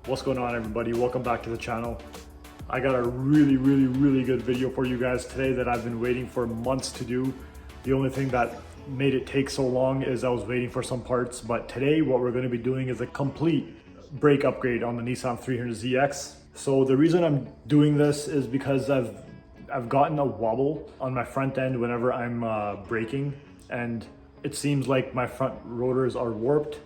What's going on, everybody? Welcome back to the channel. I got a really good video for you guys today that I've been waiting for months to do. The only thing that made it take so long is I was waiting for some parts, but today what we're going to be doing is a complete brake upgrade on the Nissan 300ZX. So the reason I'm doing this is because I've gotten a wobble on my front end whenever I'm braking, and it seems like my front rotors are warped.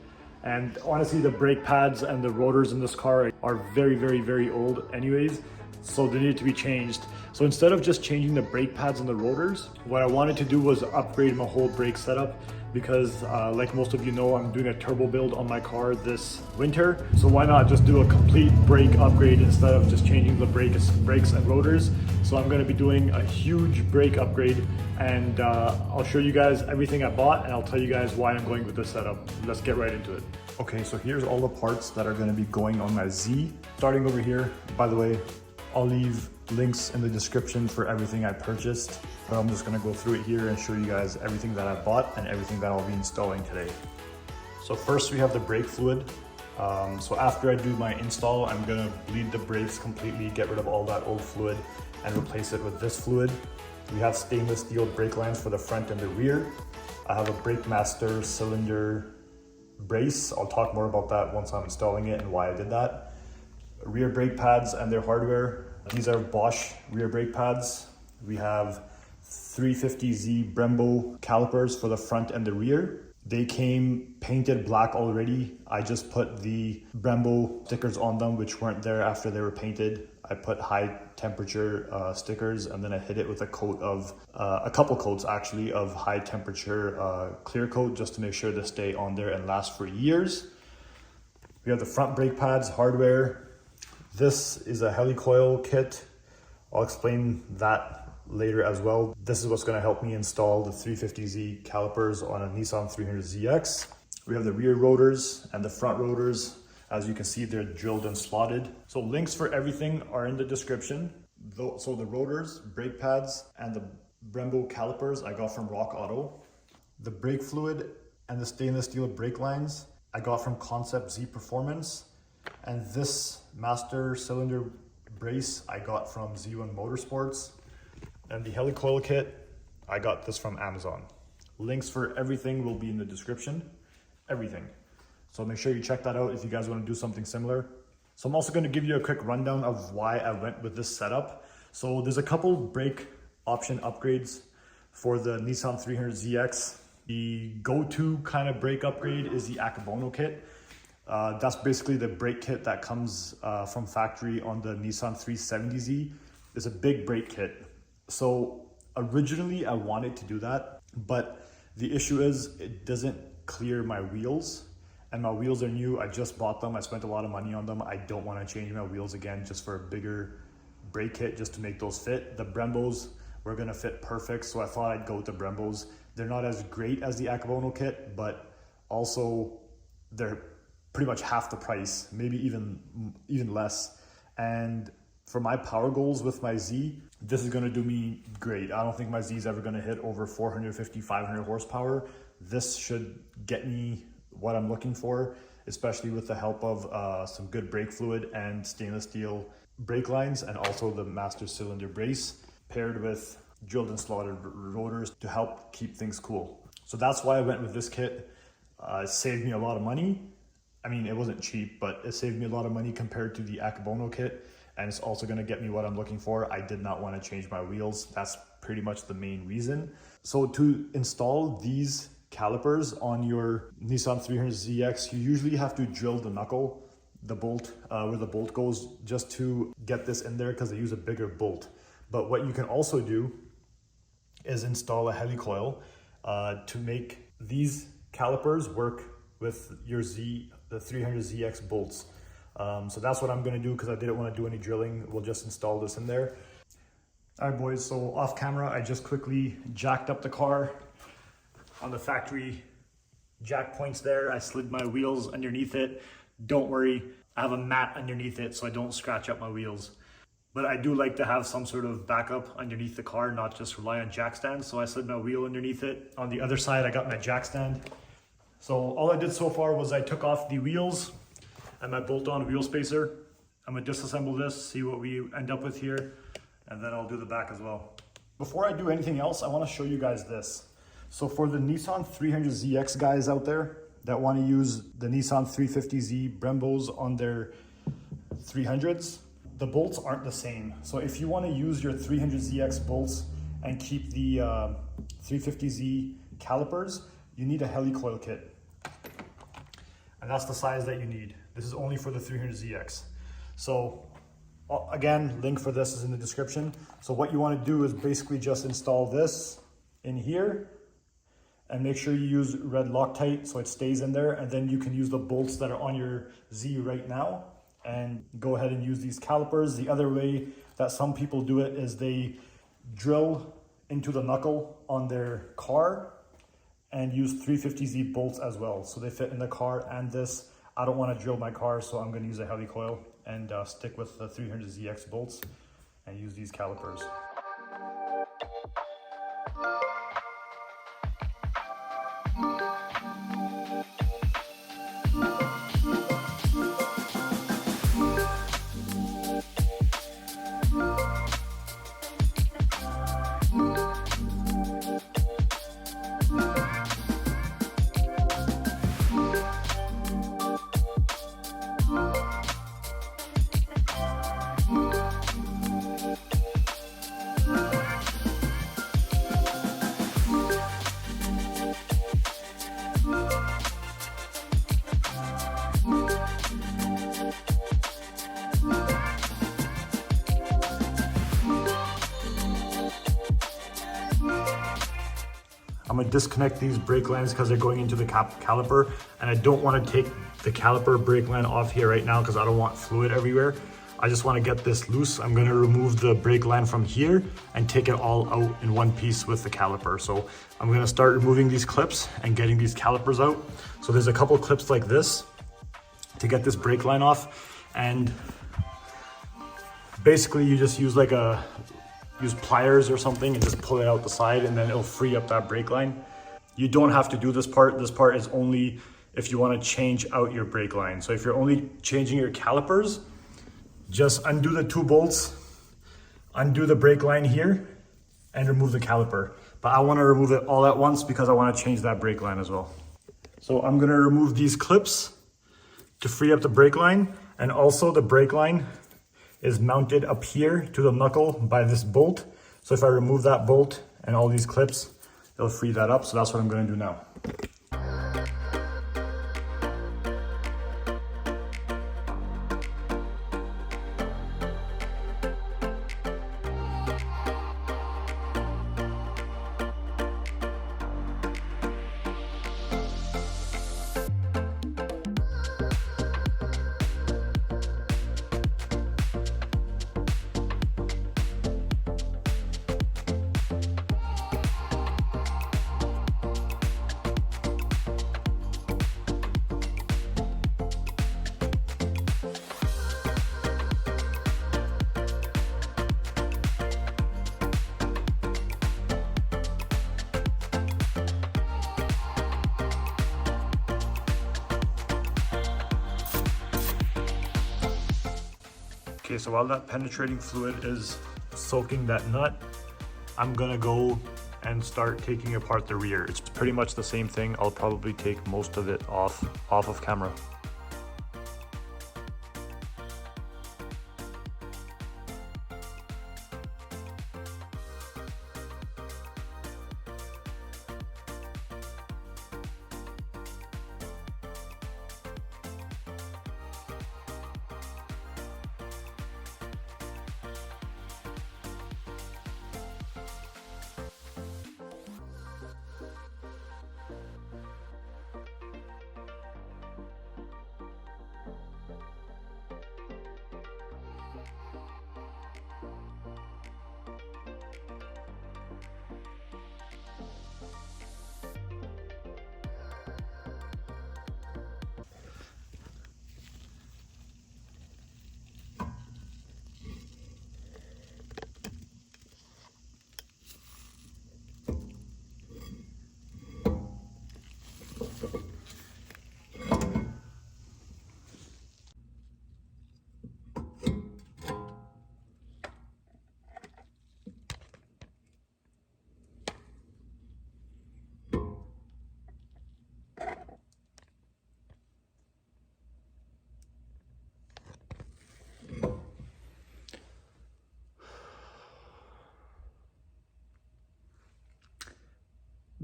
And honestly, the brake pads and the rotors in this car are very old anyways, so they need to be changed. So instead of just changing the brake pads and the rotors, what I wanted to do was upgrade my whole brake setup, because like most of you know, I'm doing a turbo build on my car this winter. So why not just do a complete brake upgrade instead of just changing the brakes and rotors. So I'm gonna be doing a huge brake upgrade, and I'll show you guys everything I bought, and I'll tell you guys why I'm going with this setup. Let's get right into it. Okay, so here's all the parts that are gonna be going on my Z. Starting over here, by the way, I'll leave links in the description for everything I purchased, but I'm just gonna go through it here and show you guys everything that I bought and everything that I'll be installing today. So first we have the brake fluid. So after I do my install, I'm gonna bleed the brakes completely, get rid of all that old fluid and replace it with this fluid. We have stainless steel brake lines for the front and the rear. I have a Brake Master cylinder brace. I'll talk more about that once I'm installing it and why I did that. Rear brake pads and their hardware. These are Bosch rear brake pads. We have 350Z Brembo calipers for the front and the rear. They came painted black already. I just put the Brembo stickers on them, which weren't there after they were painted. I put high temperature stickers, and then I hit it with a coat of, a couple coats actually, of high temperature clear coat, just to make sure they stay on there and last for years. We have the front brake pads hardware. This is a Helicoil Kit. I'll explain that later as well. This is what's going to help me install the 350Z calipers on a Nissan 300ZX. We have the rear rotors and the front rotors. As you can see, they're drilled and slotted. So links for everything are in the description. So the rotors, brake pads, and the Brembo calipers I got from Rock Auto. The brake fluid and the stainless steel brake lines I got from Concept Z Performance. And this master cylinder brace I got from Z1 Motorsports. And the Helicoil Kit, I got this from Amazon. Links for everything will be in the description, everything. So make sure you check that out if you guys want to do something similar. So I'm also going to give you a quick rundown of why I went with this setup. So there's a couple brake option upgrades for the Nissan 300ZX. The go-to kind of brake upgrade is the Akebono kit. That's basically the brake kit that comes from factory on the Nissan 370Z. It's a big brake kit. So originally I wanted to do that, but the issue is it doesn't clear my wheels, and my wheels are new. I just bought them. I spent a lot of money on them. I don't want to change my wheels again just for a bigger brake kit just to make those fit. The Brembos were going to fit perfect, so I thought I'd go with the Brembos. They're not as great as the Akebono kit, but also they're pretty much half the price, maybe even less. And for my power goals with my Z, this is gonna do me great. I don't think my Z is ever gonna hit over 450, 500 horsepower. This should get me what I'm looking for, especially with the help of some good brake fluid and stainless steel brake lines, and also the master cylinder brace paired with drilled and slotted rotors to help keep things cool. So that's why I went with this kit. It saved me a lot of money. I mean, it wasn't cheap, but it saved me a lot of money compared to the Akebono kit. And it's also gonna get me what I'm looking for. I did not wanna change my wheels. That's pretty much the main reason. So to install these calipers on your Nissan 300ZX, you usually have to drill the knuckle, the bolt, where the bolt goes, just to get this in there, because they use a bigger bolt. But what you can also do is install a helicoil to make these calipers work with your the 300ZX bolts. So that's what I'm gonna do, because I didn't want to do any drilling. We'll just install this in there. All right, boys, so off camera, I just quickly jacked up the car on the factory jack points there. I slid my wheels underneath it. Don't worry, I have a mat underneath it so I don't scratch up my wheels. But I do like to have some sort of backup underneath the car, not just rely on jack stands. So I slid my wheel underneath it. On the other side, I got my jack stand. So all I did so far was I took off the wheels and my bolt-on wheel spacer. I'm gonna disassemble this, see what we end up with here, and then I'll do the back as well. Before I do anything else, I wanna show you guys this. So for the Nissan 300ZX guys out there that wanna use the Nissan 350Z Brembos on their 300s, the bolts aren't the same. So if you wanna use your 300ZX bolts and keep the 350Z calipers, you need a Helicoil kit. And that's the size that you need. This is only for the 300ZX. So again, link for this is in the description. So what you want to do is basically just install this in here and make sure you use red Loctite so it stays in there, and then you can use the bolts that are on your Z right now and go ahead and use these calipers. The other way that some people do it is they drill into the knuckle on their car and use 350Z bolts as well. So they fit in the car and this. I don't want to drill my car, so I'm going to use a Helicoil and stick with the 300ZX bolts and use these calipers. I'm gonna disconnect these brake lines because they're going into the caliper, and I don't want to take the caliper brake line off here right now because I don't want fluid everywhere. I just want to get this loose. I'm gonna remove the brake line from here and take it all out in one piece with the caliper. So I'm gonna start removing these clips and getting these calipers out. So there's a couple clips like this to get this brake line off, and basically you just use use pliers or something and just pull it out the side, and then it'll free up that brake line. You don't have to do this part. This part is only if you want to change out your brake line. So if you're only changing your calipers, just undo the 2 bolts, undo the brake line here, and remove the caliper. But I want to remove it all at once because I want to change that brake line as well. So I'm going to remove these clips to free up the brake line, and also the brake line is mounted up here to the knuckle by this bolt. So if I remove that bolt and all these clips, it'll free that up. So that's what I'm gonna do now. Okay, so while that penetrating fluid is soaking that nut, I'm gonna go and start taking apart the rear. It's pretty much the same thing. I'll probably take most of it off of camera.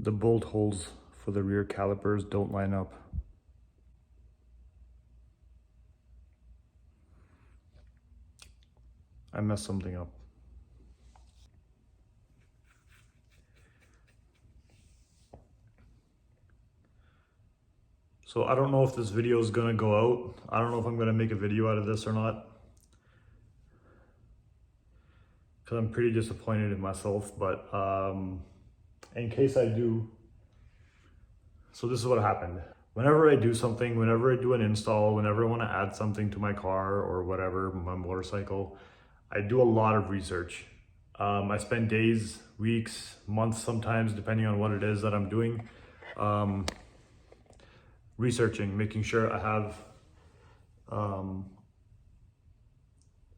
the bolt holes for the rear calipers don't line up. I messed something up. So I don't know if this video is gonna go out. I don't know if I'm gonna make a video out of this or not, because I'm pretty disappointed in myself, but in case I do, so this is what happened. Whenever I do something, whenever I do an install, whenever I wanna add something to my car or whatever, my motorcycle, I do a lot of research. I spend days, weeks, months sometimes, depending on what it is that I'm doing. Researching, making sure I have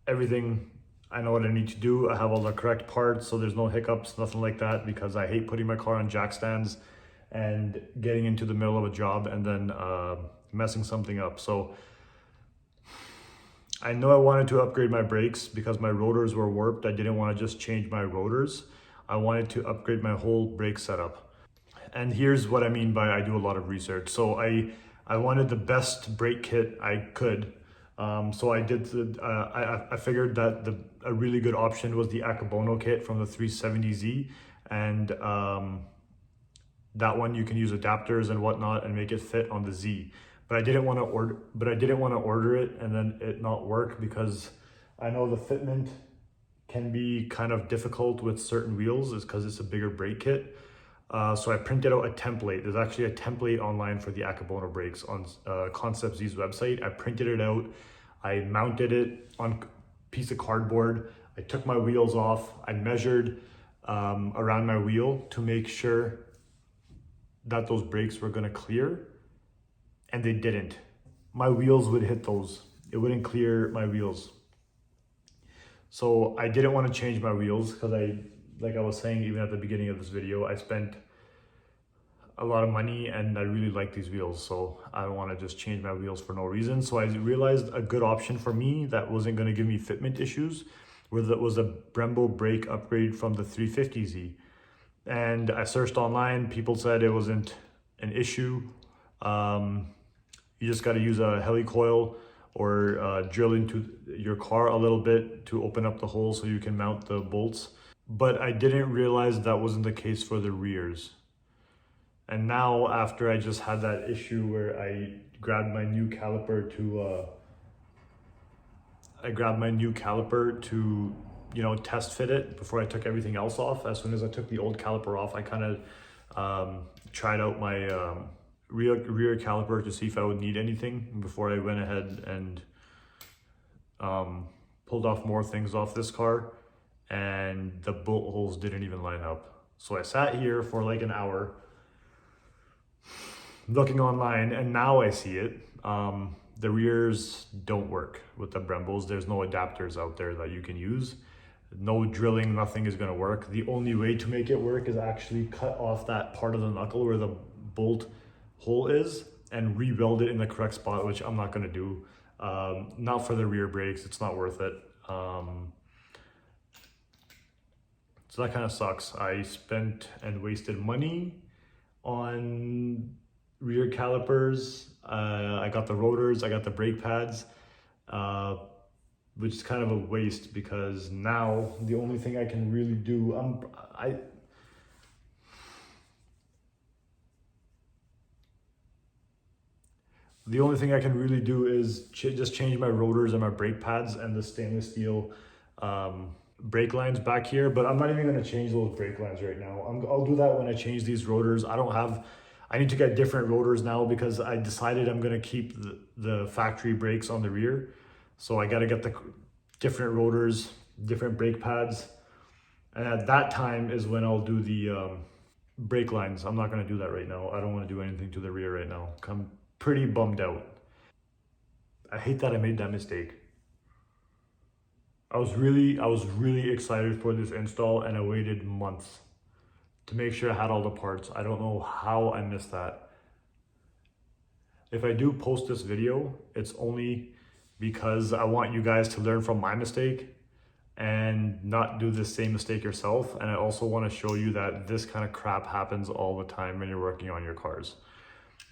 everything. I know what I need to do. I have all the correct parts, so there's no hiccups, nothing like that, because I hate putting my car on jack stands and getting into the middle of a job and then messing something up. So I know I wanted to upgrade my brakes because my rotors were warped. I didn't want to just change my rotors. I wanted to upgrade my whole brake setup. And here's what I mean by I do a lot of research. So I wanted the best brake kit I could. So I did. I figured that a really good option was the Helicoil Kit from the 370Z, and that one you can use adapters and whatnot and make it fit on the Z. But I didn't want to order. But I didn't want to order it and then it not work, because I know the fitment can be kind of difficult with certain wheels, is because it's a bigger brake kit. So I printed out a template. There's actually a template online for the Helicoil brakes on Concept Z's website. I printed it out. I mounted it on a piece of cardboard. I took my wheels off. I measured around my wheel to make sure that those brakes were gonna clear, and they didn't. My wheels would hit those. It wouldn't clear my wheels. So I didn't want to change my wheels because like I was saying, even at the beginning of this video, I spent a lot of money and I really like these wheels. So I don't want to just change my wheels for no reason. So I realized a good option for me that wasn't going to give me fitment issues was a Brembo brake upgrade from the 350Z. And I searched online, people said it wasn't an issue. You just got to use a helicoil or drill into your car a little bit to open up the hole so you can mount the bolts. But I didn't realize that wasn't the case for the rears. And now, after I just had that issue where I grabbed my new caliper to test fit it before I took everything else off. As soon as I took the old caliper off, I kind of tried out my rear caliper to see if I would need anything before I went ahead and pulled off more things off this car, and the bolt holes didn't even line up. So I sat here for like an hour looking online, and now I see it. The rears don't work with the Brembos. There's no adapters out there that you can use. No drilling, nothing is gonna work. The only way to make it work is actually cut off that part of the knuckle where the bolt hole is and rebuild it in the correct spot, which I'm not gonna do. Not for the rear brakes, it's not worth it. So that kind of sucks. I spent and wasted money on rear calipers. I got the rotors, I got the brake pads, which is kind of a waste because now the only thing I can really do, the only thing I can really do is just change my rotors and my brake pads and the stainless steel brake lines back here, but I'm not even going to change those brake lines right now. I'll do that when I change these rotors. I need to get different rotors now because I decided I'm going to keep the factory brakes on the rear. So I got to get the different rotors, different brake pads. And at that time is when I'll do the brake lines. I'm not going to do that right now. I don't want to do anything to the rear right now. I'm pretty bummed out. I hate that I made that mistake. I was really excited for this install, and I waited months to make sure I had all the parts. I don't know how I missed that. If I do post this video, it's only because I want you guys to learn from my mistake. and not do the same mistake yourself. And I also want to show you that this kind of crap happens all the time when you're working on your cars.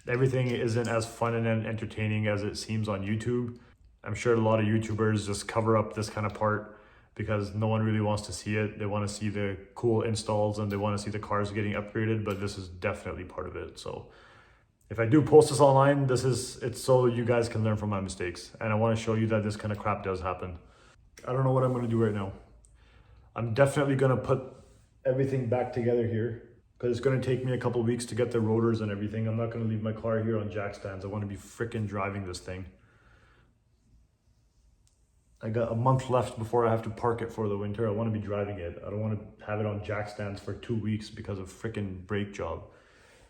Everything isn't as fun and entertaining as it seems on YouTube. I'm sure a lot of YouTubers just cover up this kind of part because no one really wants to see it. They want to see the cool installs and they want to see the cars getting upgraded, but this is definitely part of it. So if I do post this online, it's so you guys can learn from my mistakes. And I want to show you that this kind of crap does happen. I don't know what I'm going to do right now. I'm definitely going to put everything back together here because it's going to take me a couple weeks to get the rotors and everything. I'm not going to leave my car here on jack stands. I want to be freaking driving this thing. I got a month left before I have to park it for the winter. I want to be driving it. I don't want to have it on jack stands for 2 weeks because of freaking brake job.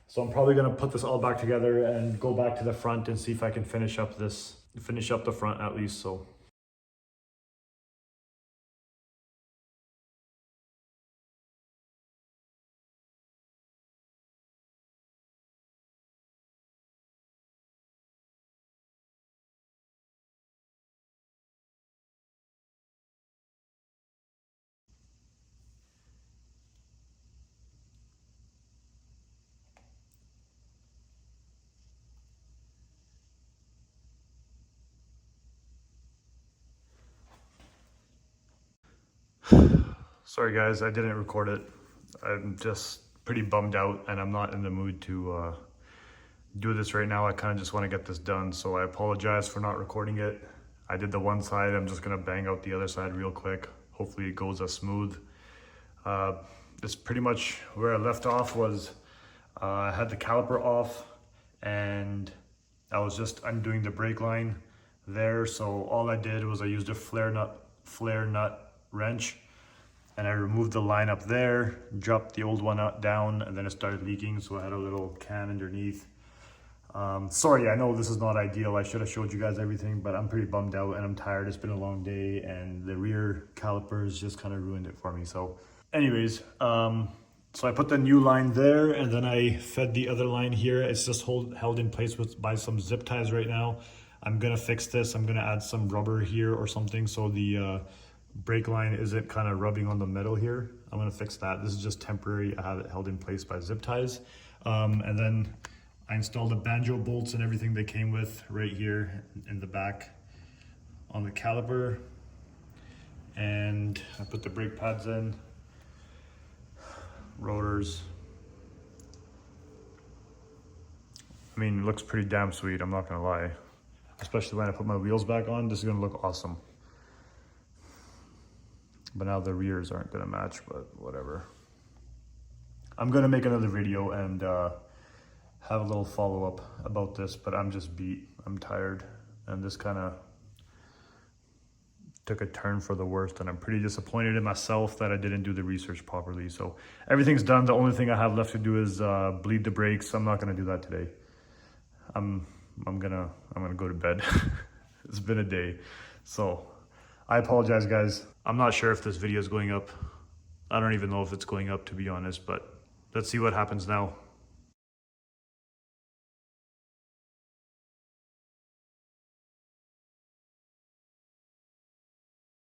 So I'm probably going to put this all back together and go back to the front and see if I can finish up the front at least. So sorry guys, I didn't record it. I'm just pretty bummed out and I'm not in the mood to do this right now. I kind of just want to get this done. So I apologize for not recording it. I did the one side. I'm just going to bang out the other side real quick. Hopefully it goes as smooth. This pretty much where I left off was I had the caliper off and I was just undoing the brake line there. So all I did was I used a flare nut wrench and I removed the line up there, dropped the old one down, and then it started leaking. So I had a little can underneath. Sorry, I know this is not ideal. I should have showed you guys everything, but I'm pretty bummed out and I'm tired. It's been a long day and the rear calipers just kind of ruined it for me. So anyways, so I put the new line there and then I fed the other line here. It's just held in place by some zip ties right now. I'm gonna fix this. I'm gonna add some rubber here or something so the brake line isn't kind of rubbing on the metal here. I'm gonna fix that. This is just temporary. I have it held in place by zip ties. And then I installed the banjo bolts and everything they came with right here in the back on the caliper. And I put the brake pads in, rotors. I mean, it looks pretty damn sweet, I'm not gonna lie. Especially when I put my wheels back on, this is gonna look awesome. But now the rears aren't gonna match, but whatever. I'm gonna make another video and have a little follow-up about this, but I'm just beat, I'm tired, and this kind of took a turn for the worst, and I'm pretty disappointed in myself that I didn't do the research properly. So everything's done. The only thing I have left to do is bleed the brakes. I'm not gonna do that today. I'm gonna go to bed. It's been a day. So I apologize, guys. I'm not sure if this video is going up. I don't even know if it's going up, to be honest, but let's see what happens now.